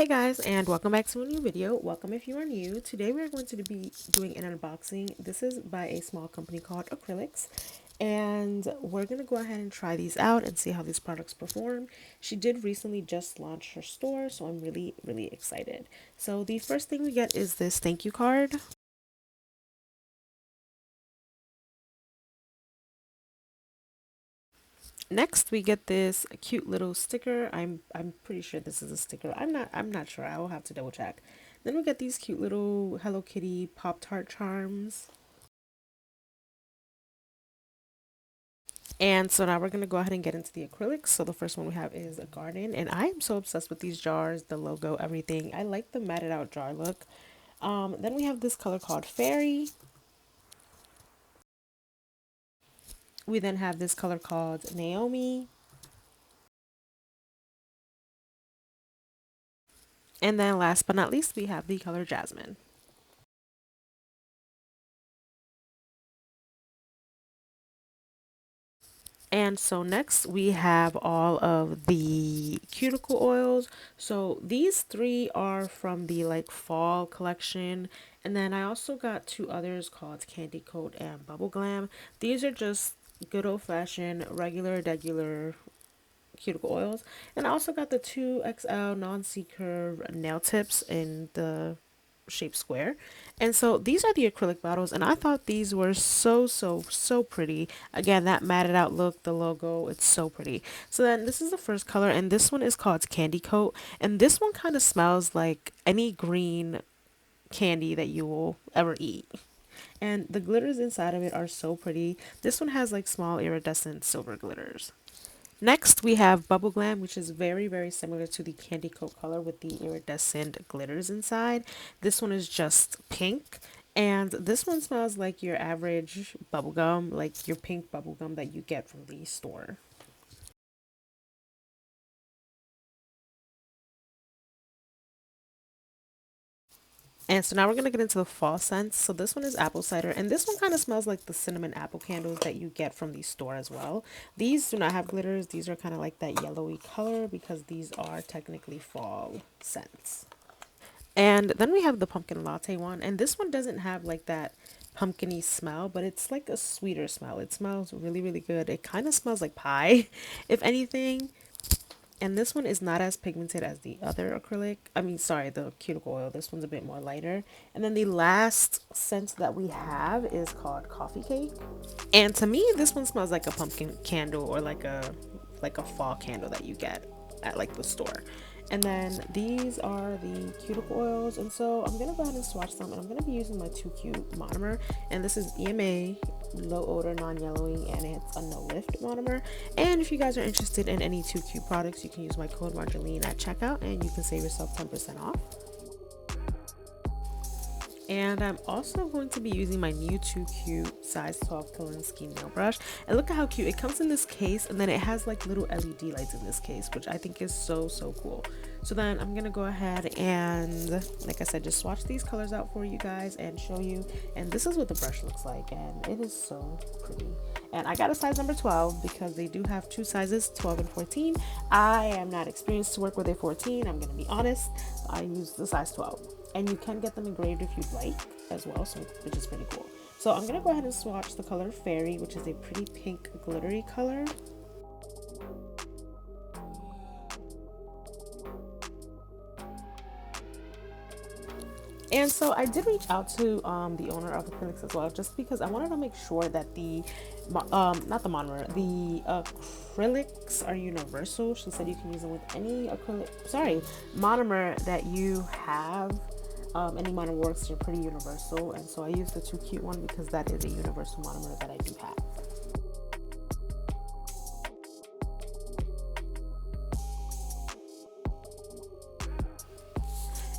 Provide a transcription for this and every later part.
Hey guys, and welcome back to a new video. Welcome if you are new. Today we are going to be doing an unboxing. This is by a small company called Axrylics, and we're going to go ahead and try these out and see how these products perform. She did recently just launch her store, so I'm really excited. So the first thing we get is this thank you card. Next, we get this cute little sticker. I'm pretty sure this is a sticker. I'm not sure. I will have to double check. Then we get these cute little Hello Kitty Pop-Tart charms. And so now we're going to go ahead and get into the acrylics. So the first one we have is a garden. And I am so obsessed with these jars, the logo, everything. I like the matted out jar look. Then we have this color called Fairy. We then have this color called Naomi. And then last but not least, we have the color Jasmine. And so next we have all of the cuticle oils. So these three are from the like fall collection. And then I also got two others called Candy Coat and Bubble Glam. These are just good old fashioned regular cuticle oils. And I also got the 2XL non-C-curve nail tips in the shape square. And so these are the acrylic bottles, and I thought these were so pretty. Again, that matted out look, the logo, it's so pretty. So then this is the first color, and this one is called Candy Coat, and this one kind of smells like any green candy that you will ever eat. And the glitters inside of it are so pretty. This one has like small iridescent silver glitters. Next, we have Bubble Glam, which is very similar to the Candy Coat color with the iridescent glitters inside. This one is just pink. And this one smells like your average bubble gum, like your pink bubble gum that you get from the store. And so now we're going to get into the fall scents. So this one is apple cider, and this one kind of smells like the cinnamon apple candles that you get from the store as well. These do not have glitters. These are kind of like that yellowy color because these are technically fall scents. And then we have the pumpkin latte one, and this one doesn't have like that pumpkiny smell, but it's like a sweeter smell. It smells really good. It kind of smells like pie, if anything. And this one is not as pigmented as the other acrylic. I mean, sorry, the cuticle oil. This one's a bit more lighter. And then the last scent that we have is called Coffee Cake. And to me, this one smells like a pumpkin candle or like a fall candle that you get at like the store. And then these are the cuticle oils, and so I'm gonna go ahead and swatch them, and I'm gonna be using my Too Cute monomer, and this is EMA low odor non-yellowing, and it's a no lift monomer. And if you guys are interested in any Too Cute products, you can use my code Marjoleine at checkout and you can save yourself 10% off. And I'm also going to be using my new Too Cute size 12 Kolinsky nail brush. And look at how cute. It comes in this case, and then it has like little LED lights in this case, which I think is so cool. So then I'm going to go ahead and, like I said, just swatch these colors out for you guys and show you. And this is what the brush looks like, and it is so pretty. And I got a size number 12 because they do have two sizes, 12 and 14. I am not experienced to work with a 14. I'm going to be honest. I use the size 12. And you can get them engraved if you'd like as well, so which is pretty cool. So I'm gonna go ahead and swatch the color Fairy, which is a pretty pink glittery color. And so I did reach out to the owner of Acrylics as well, just because I wanted to make sure that the not the monomer, the acrylics are universal. She said you can use them with any monomer that you have. Any monomer works, they're pretty universal, and so I used the Too Cute one because that is a universal monomer that I do have.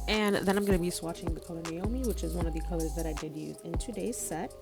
And then I'm going to be swatching the color Naomi, which is one of the colors that I did use in today's set.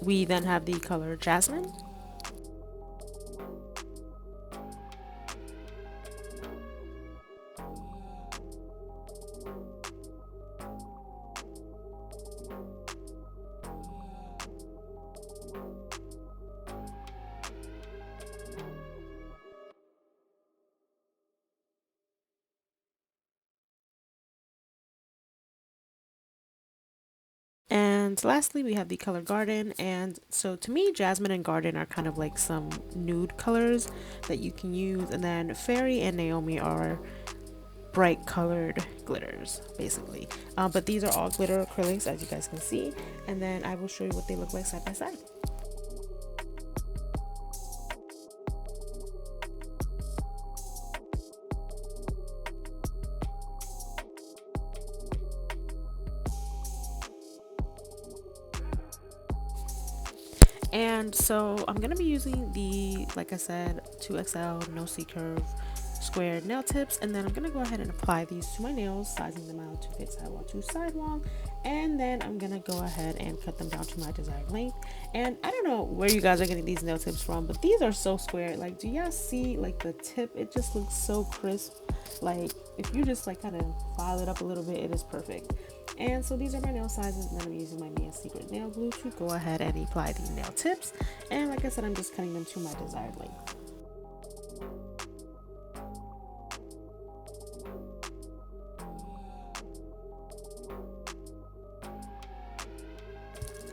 We then have the color Jasmine. And lastly, we have the color Garden. And so to me, Jasmine and Garden are kind of like some nude colors that you can use. And then Fairy and Naomi are bright colored glitters, basically. But these are all glitter acrylics, as you guys can see. And then I will show you what they look like side by side. And so I'm going to be using the, like I said, 2XL no C curve squared nail tips, and then I'm going to go ahead and apply these to my nails, sizing them out to fit sidewall to sidewall, and then I'm going to go ahead and cut them down to my desired length. And I don't know where you guys are getting these nail tips from, but these are so squared. Like, do y'all see like the tip? It just looks so crisp. Like, if you just like kind of file it up a little bit, it is perfect. And so these are my nail sizes, and then I'm using my Mia Secret nail glue to go ahead and apply the nail tips. And like I said, I'm just cutting them to my desired length.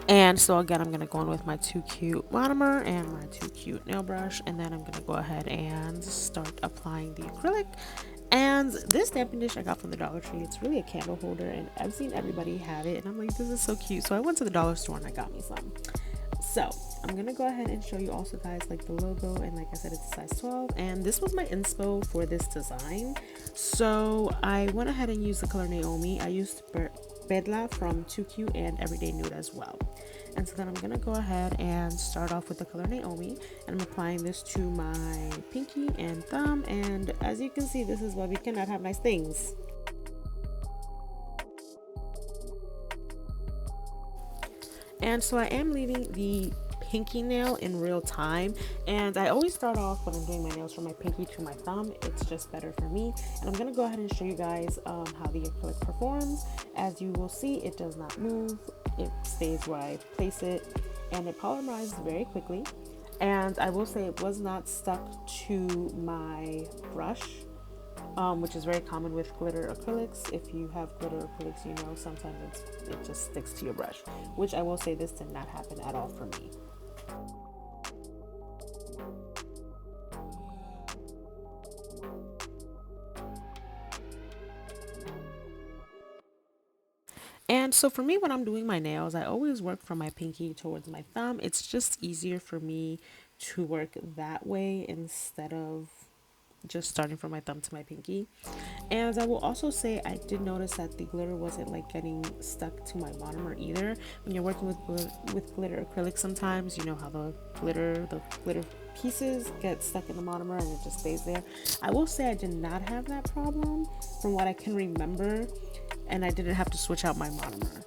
And so again, I'm going to go in with my Too Cute monomer and my Too Cute nail brush, and then I'm going to go ahead and start applying the acrylic. And this stamping dish I got from the Dollar Tree. It's really a candle holder, and I've seen everybody have it, and I'm like, this is so cute. So I went to the dollar store and I got me some. So I'm gonna go ahead and show you also, guys, like the logo, and like I said, it's a size 12, and this was my inspo for this design. So I went ahead and used the color Naomi. I used Bedla from 2Q and Everyday Nude as well. And so then I'm gonna go ahead and start off with the color Naomi, and I'm applying this to my pinky and thumb. And as you can see, this is why we cannot have nice things. And so I am leaving the pinky nail in real time, and I always start off when I'm doing my nails from my pinky to my thumb. It's just better for me. And I'm going to go ahead and show you guys how the acrylic performs. As you will see, it does not move. It stays where I place it, and it polymerizes very quickly. And I will say it was not stuck to my brush, which is very common with glitter acrylics. If you have glitter acrylics, you know sometimes it just sticks to your brush, which I will say this did not happen at all for me. And so for me, when I'm doing my nails, I always work from my pinky towards my thumb. It's just easier for me to work that way instead of just starting from my thumb to my pinky. And I will also say I did notice that the glitter wasn't like getting stuck to my monomer either. When you're working with glitter acrylic, sometimes you know how the glitter pieces get stuck in the monomer and it just stays there. I will say I did not have that problem from what I can remember, and I didn't have to switch out my monomer.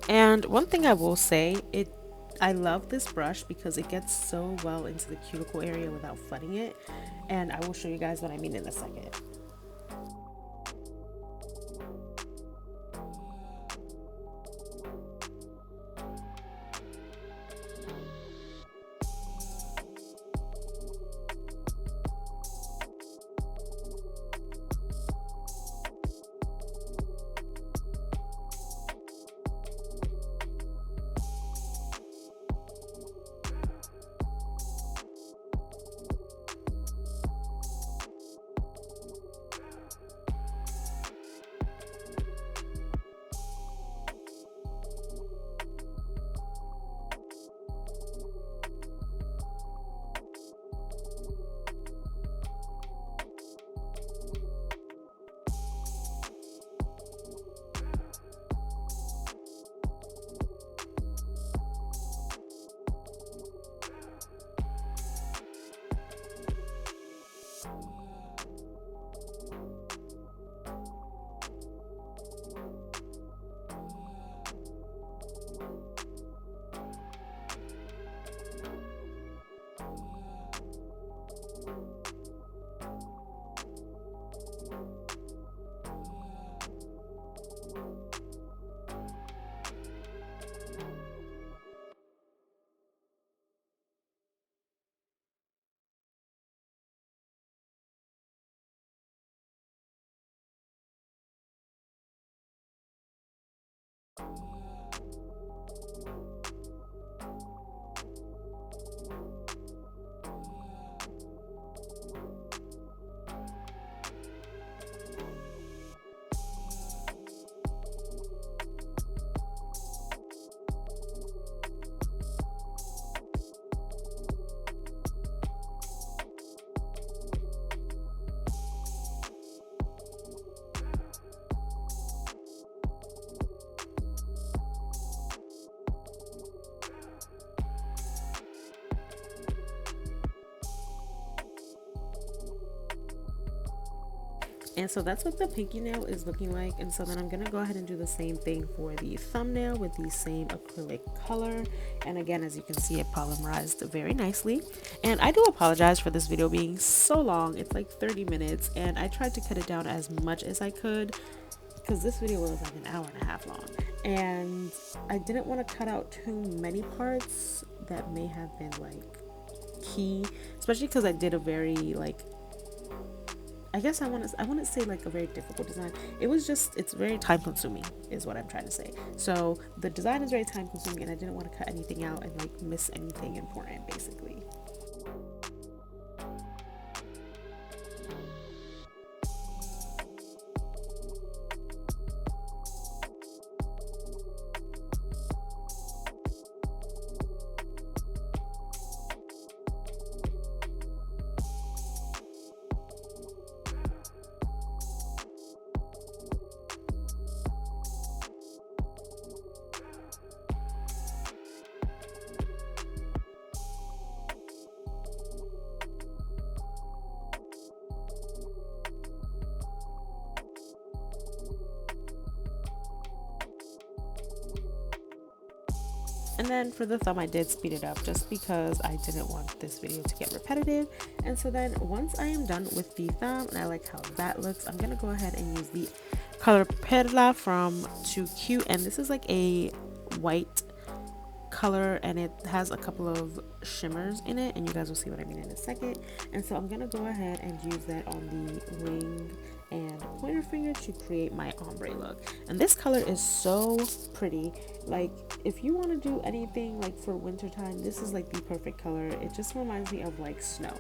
And one thing I will say, I love this brush because it gets so well into the cuticle area without flooding it. And I will show you guys what I mean in a second. And so that's what the pinky nail is looking like. And so then I'm gonna go ahead and do the same thing for the thumbnail with the same acrylic color. And again, as you can see, it polymerized very nicely. And I do apologize for this video being so long. It's like 30 minutes and I tried to cut it down as much as I could because this video was like an hour and a half long. And I didn't want to cut out too many parts that may have been like key, especially because I did a very like, I guess I want to say like a very difficult design. It was just, it's very time consuming is what I'm trying to say. So the design is very time consuming and I didn't want to cut anything out and like miss anything important basically. And then for the thumb, I did speed it up just because I didn't want this video to get repetitive. And so then once I am done with the thumb and I like how that looks, I'm going to go ahead and use the color Perla from Too Cute. And this is like a white color and it has a couple of shimmers in it, and you guys will see what I mean in a second. And so I'm gonna go ahead and use that on the ring and pointer finger to create my ombre look. And this color is so pretty. Like if you want to do anything like for winter time, this is like the perfect color. It just reminds me of like snow.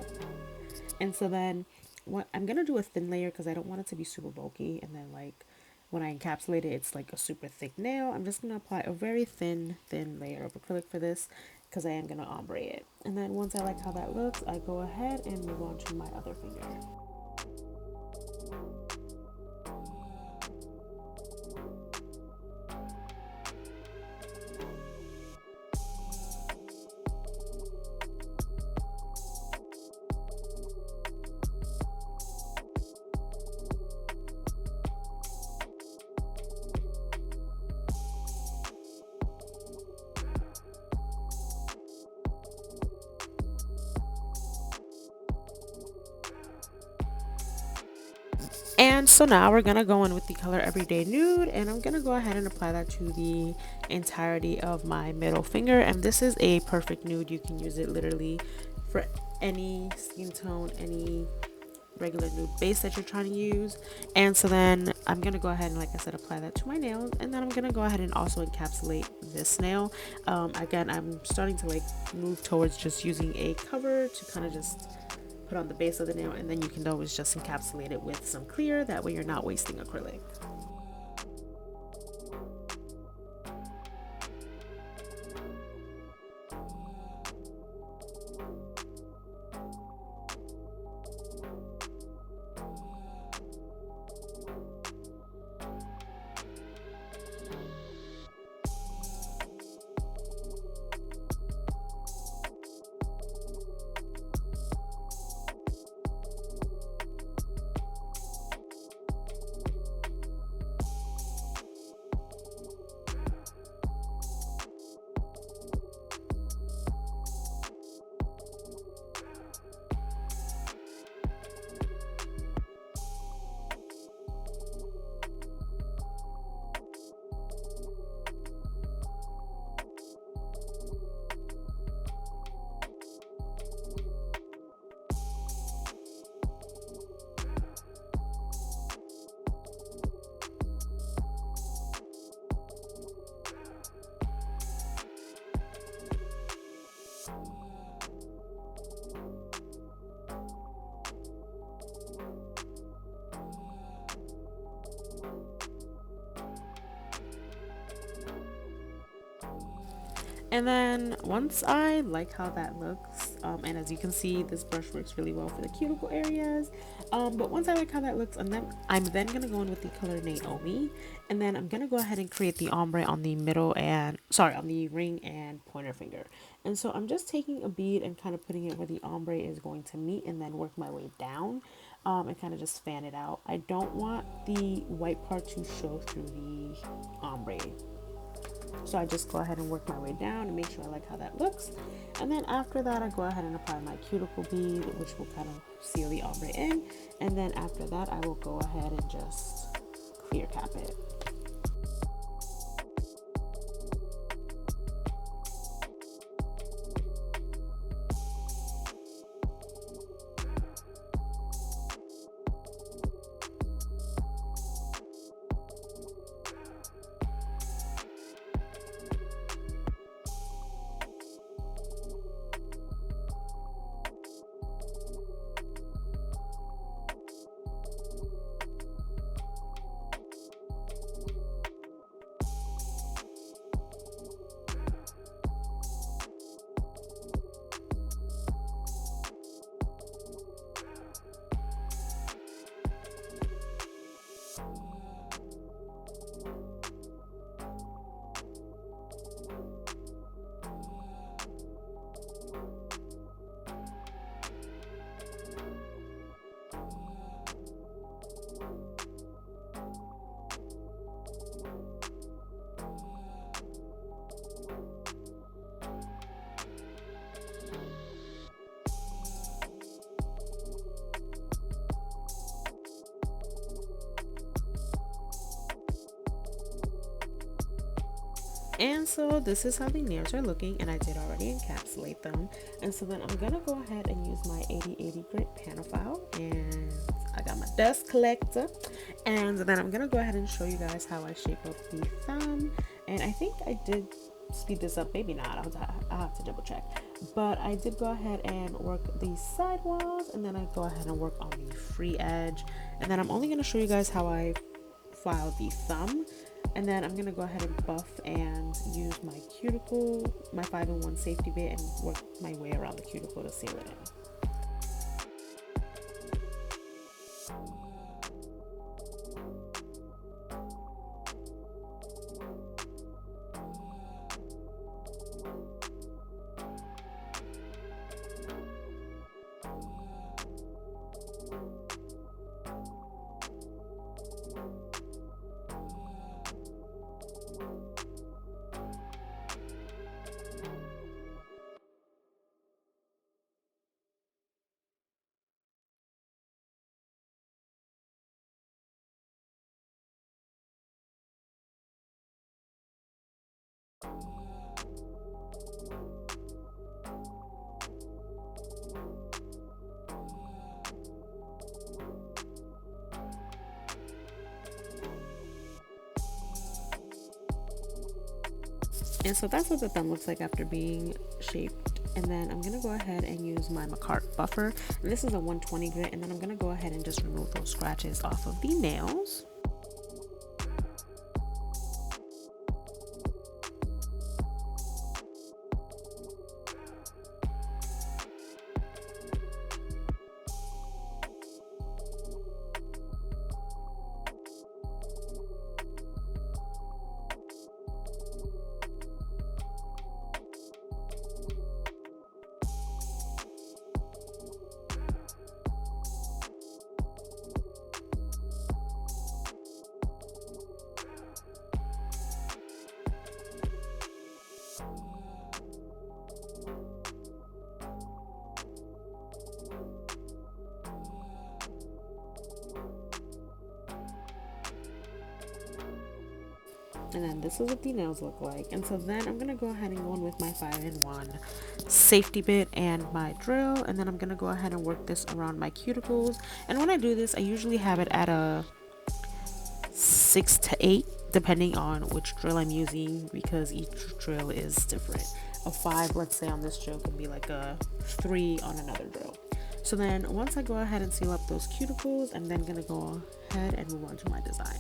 And so then what I'm gonna do a thin layer because I don't want it to be super bulky, and then like when I encapsulate it, it's like a super thick nail. I'm just going to apply a very thin layer of acrylic for this because I am going to ombre it. And then once I like how that looks, I go ahead and move on to my other finger. And so now we're gonna go in with the color Everyday Nude, and I'm gonna go ahead and apply that to the entirety of my middle finger. And this is a perfect nude. You can use it literally for any skin tone, any regular nude base that you're trying to use. And so then I'm gonna go ahead and, like I said, apply that to my nails, and then I'm gonna go ahead and also encapsulate this nail. Again, I'm starting to like move towards just using a cover to kind of just put on the base of the nail, and then you can always just encapsulate it with some clear. That way you're not wasting acrylic. And then once I like how that looks, and as you can see, this brush works really well for the cuticle areas. But once I like how that looks, and then I'm then gonna go in with the color Naomi, and then I'm gonna go ahead and create the ombre on the middle and on the ring and pointer finger. And so I'm just taking a bead and kind of putting it where the ombre is going to meet, and then work my way down. and kind of just fan it out. I don't want the white part to show through the ombre. So I just go ahead and work my way down and make sure I like how that looks. And then after that, I go ahead and apply my cuticle bead, which will kind of seal the ombre in. And then after that, I will go ahead and just clear cap it. And so this is how the nails are looking, and I did already encapsulate them. And so then I'm gonna go ahead and use my 8080 grit Pana file, and I got my dust collector. And then I'm gonna go ahead and show you guys how I shape up the thumb. And I think I did speed this up, maybe not, I'll have to double check. But I did go ahead and work the side walls, and then I go ahead and work on the free edge. And then I'm only gonna show you guys how I file the thumb. And then I'm going to go ahead and buff and use my cuticle, my 5-in-1 safety bit, and work my way around the cuticle to seal it in. And so that's what the thumb looks like after being shaped. And then I'm gonna go ahead and use my Macart buffer. And this is a 120 grit. And then I'm gonna go ahead and just remove those scratches off of the nails. And then this is what the nails look like. And so then I'm gonna go ahead and go in with my 5-in-1 safety bit and my drill, and then I'm gonna go ahead and work this around my cuticles. And when I do this, I usually have it at a 6 to 8 depending on which drill I'm using, because each drill is different. A 5, let's say, on this drill can be like a 3 on another drill. So then once I go ahead and seal up those cuticles, I'm then gonna go ahead and move on to my design.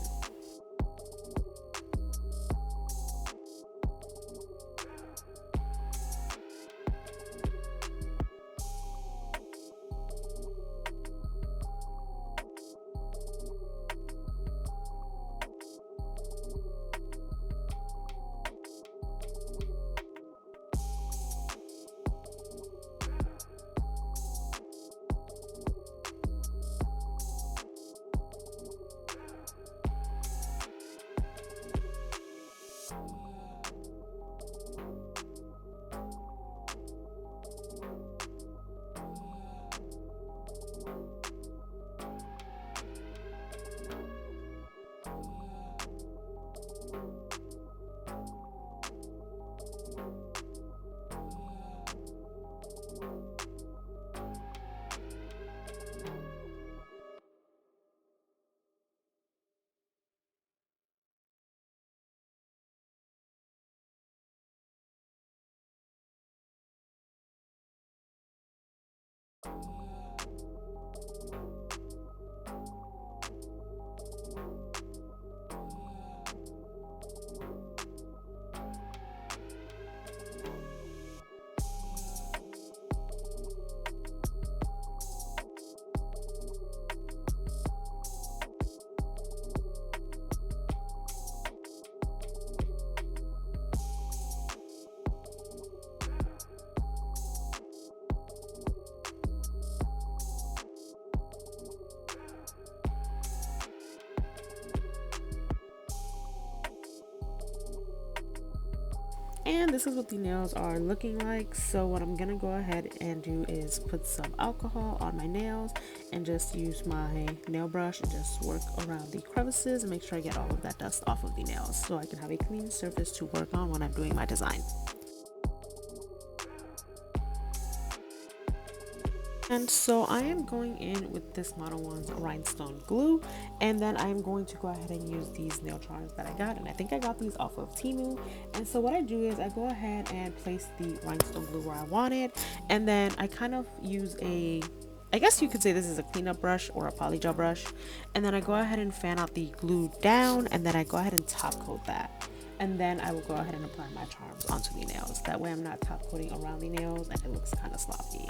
And this is what the nails are looking like. So what I'm gonna go ahead and do is put some alcohol on my nails and just use my nail brush and just work around the crevices and make sure I get all of that dust off of the nails so I can have a clean surface to work on when I'm doing my design. And so I am going in with this Mono One's rhinestone glue, and then I'm going to go ahead and use these nail charms that I got, and I think I got these off of Temu. And so what I do is I go ahead and place the rhinestone glue where I want it, and then I kind of use I guess you could say this is a cleanup brush or a polygel brush, and then I go ahead and fan out the glue down, and then I go ahead and top coat that. And then I will go ahead and apply my charms onto the nails. That way I'm not top coating around the nails and it looks kind of sloppy.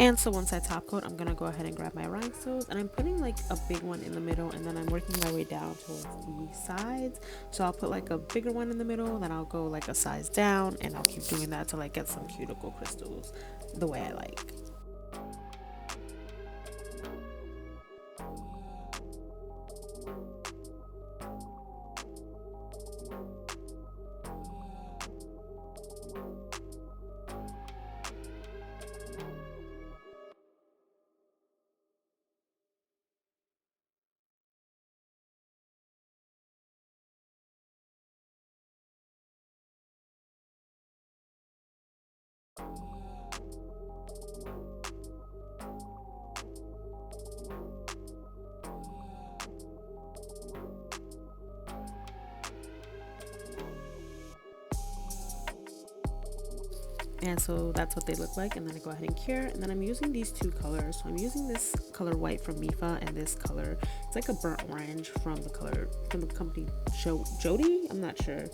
And so once I top coat, I'm gonna go ahead and grab my rhinestones, and I'm putting like a big one in the middle, and then I'm working my way down towards the sides. So I'll put like a bigger one in the middle, then I'll go like a size down, and I'll keep doing that to like get some cuticle crystals the way I like. And so that's what they look like, and then I go ahead and cure, and then I'm using these two colors. So I'm using this color white from Mifa, and this color, it's like a burnt orange from the company Jody, I'm not sure.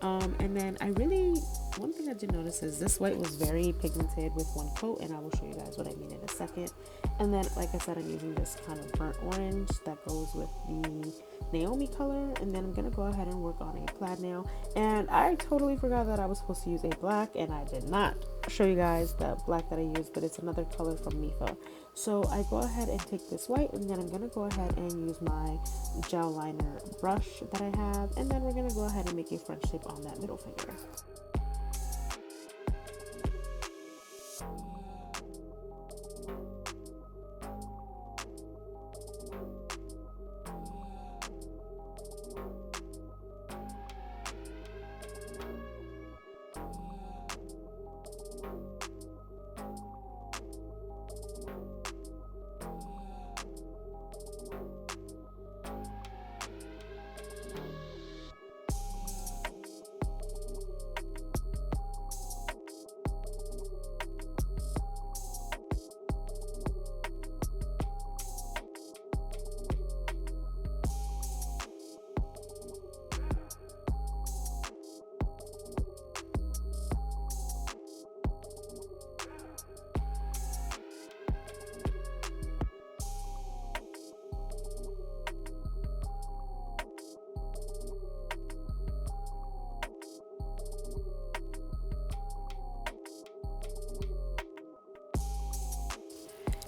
And then one thing I did notice is this white was very pigmented with one coat, and I will show you guys what I mean in a second. And then, like I said, I'm using this kind of burnt orange that goes with the Naomi color, and then I'm gonna go ahead and work on a plaid nail. And I totally forgot that I was supposed to use a black, and I did not show you guys the black that I used, but it's another color from Mifa. So I go ahead and take this white, and then I'm gonna go ahead and use my gel liner brush that I have, and then we're gonna go ahead and make a French tip on that middle finger.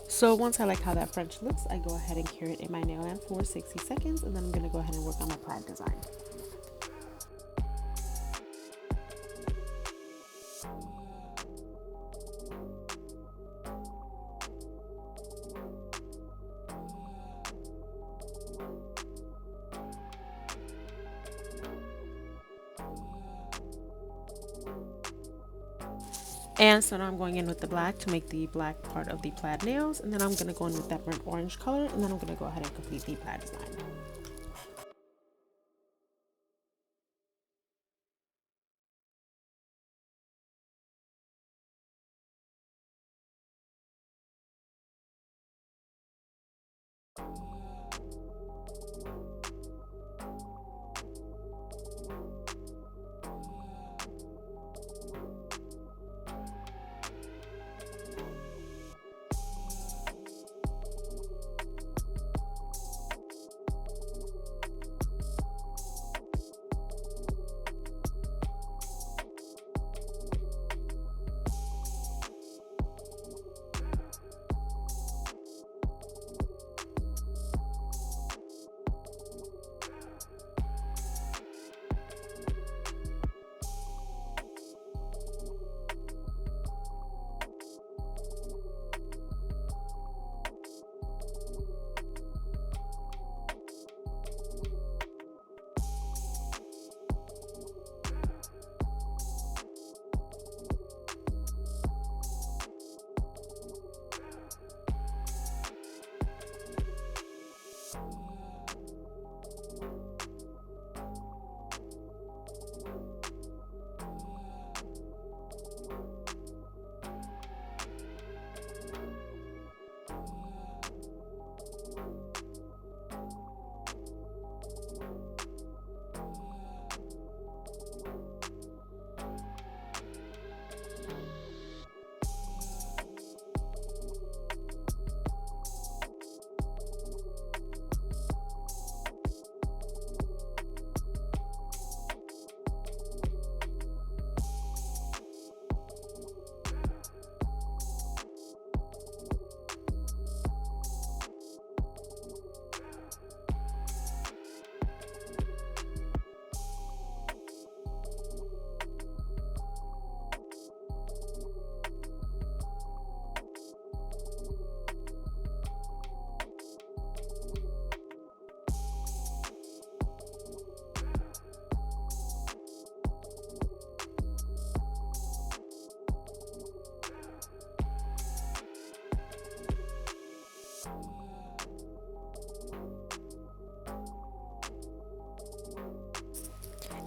So once I like how that French looks, I go ahead and cure it in my nail lamp for 60 seconds, and then I'm going to go ahead and work on my plaid design. And so now I'm going in with the black to make the black part of the plaid nails, and then I'm going to go in with that burnt orange color, and then I'm going to go ahead and complete the plaid design.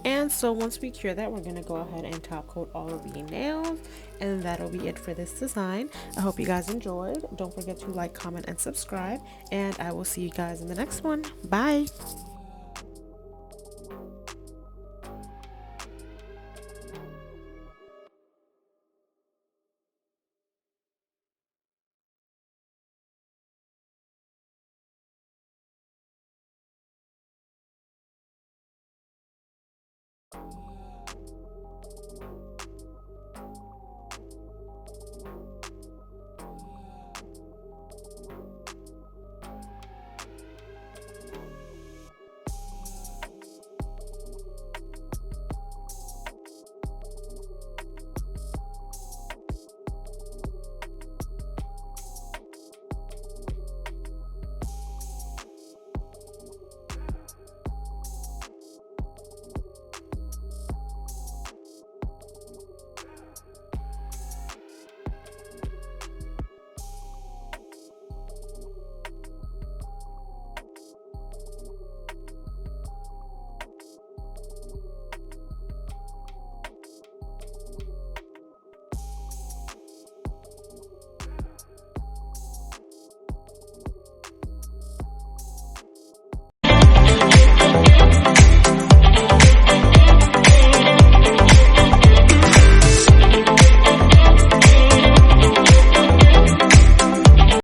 And so once we cure that, we're going to go ahead and top coat all of the nails, and that'll be it for this design. I hope you guys enjoyed. Don't forget to like, comment, and subscribe, and I will see you guys in the next one. Bye.